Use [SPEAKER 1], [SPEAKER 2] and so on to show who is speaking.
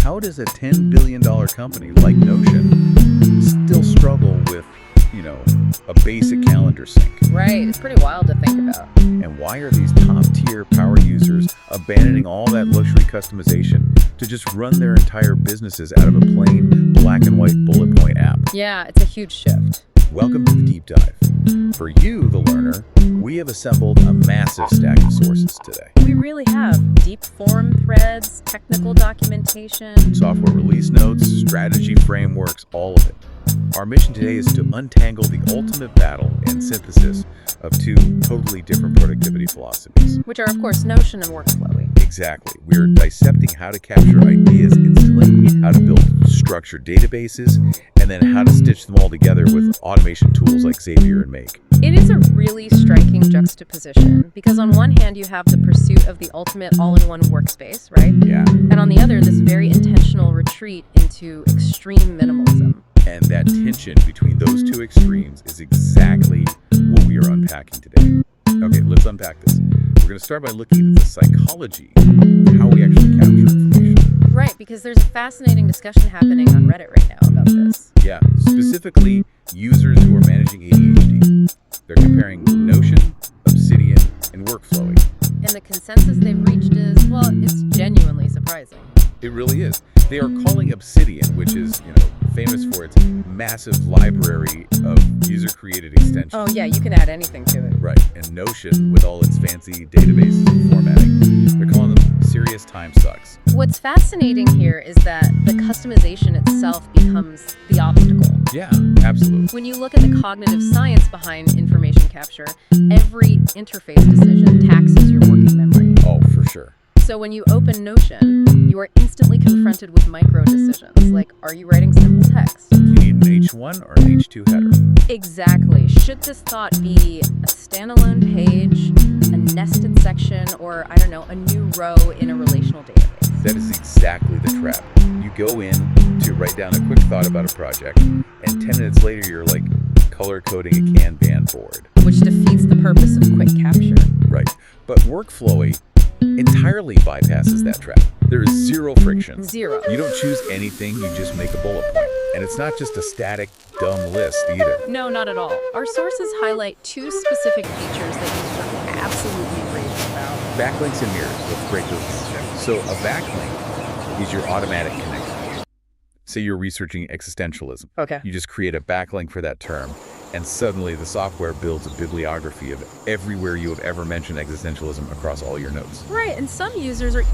[SPEAKER 1] how does a $10 billion company like Notion still struggle with, a basic calendar sync?
[SPEAKER 2] Right, it's pretty wild to think about.
[SPEAKER 1] And why are these top-tier power users abandoning all that luxury customization to just run their entire businesses out of a plain black and white bullet point app?
[SPEAKER 2] Yeah, it's a huge shift.
[SPEAKER 1] Welcome to the deep dive. For you, the learner, we have assembled a massive stack of sources today.
[SPEAKER 2] We really have deep forum threads, technical documentation,
[SPEAKER 1] Software release notes, strategy frameworks, all of it. Our mission today is to untangle the ultimate battle and synthesis of two totally different productivity philosophies.
[SPEAKER 2] which are of course Notion and Workflowy.
[SPEAKER 1] Exactly. We're dissecting how to capture ideas instantly, how to build structured databases, and then how to stitch them all together with automation tools like Zapier and Make.
[SPEAKER 2] It is a really striking juxtaposition because on one hand you have the pursuit of the ultimate all-in-one workspace, right?
[SPEAKER 1] Yeah.
[SPEAKER 2] And on the other, this very intentional retreat into extreme minimalism.
[SPEAKER 1] And that tension between those two extremes is exactly what we are unpacking today. Okay, let's unpack this. We're going to start by looking at the psychology of how we actually capture information.
[SPEAKER 2] Right, because there's a fascinating discussion happening on Reddit right now about this.
[SPEAKER 1] Yeah, specifically users who are managing ADHD. They're comparing Notion, Obsidian, and Workflowy.
[SPEAKER 2] And the consensus they've reached is, well, it's genuinely surprising.
[SPEAKER 1] It really is. They are calling Obsidian, which is, famous for its massive library of user-created extensions.
[SPEAKER 2] Oh yeah, you can add anything to it.
[SPEAKER 1] Right, and Notion, with all its fancy databases and formatting, they're calling them serious time sucks.
[SPEAKER 2] What's fascinating here is that the customization itself becomes the obstacle.
[SPEAKER 1] Yeah, absolutely.
[SPEAKER 2] When you look at the cognitive science behind information capture, every interface decision taxes your working memory.
[SPEAKER 1] Oh, for sure.
[SPEAKER 2] So when you open Notion, you are instantly confronted with micro decisions, like are you writing simple text?
[SPEAKER 1] You need an H1 or an H2 header.
[SPEAKER 2] Exactly. Should this thought be a standalone page, a nested section, or a new row in a relational database?
[SPEAKER 1] That is exactly the trap. You go in to write down a quick thought about a project, and 10 minutes later you're like color coding a Kanban board.
[SPEAKER 2] Which defeats the purpose of quick capture.
[SPEAKER 1] Right. But Workflowy entirely bypasses that trap. There is zero friction.
[SPEAKER 2] Zero.
[SPEAKER 1] You don't choose anything, you just make a bullet point. And it's not just a static, dumb list either.
[SPEAKER 2] No, not at all. Our sources highlight two specific features that users are absolutely raving about.
[SPEAKER 1] Backlinks and mirrors. Let's break those down. So a backlink is your automatic connector. Say you're researching existentialism.
[SPEAKER 2] Okay.
[SPEAKER 1] You just create a backlink for that term, and suddenly the software builds a bibliography of everywhere you have ever mentioned existentialism across all your notes.
[SPEAKER 2] Right, and some users are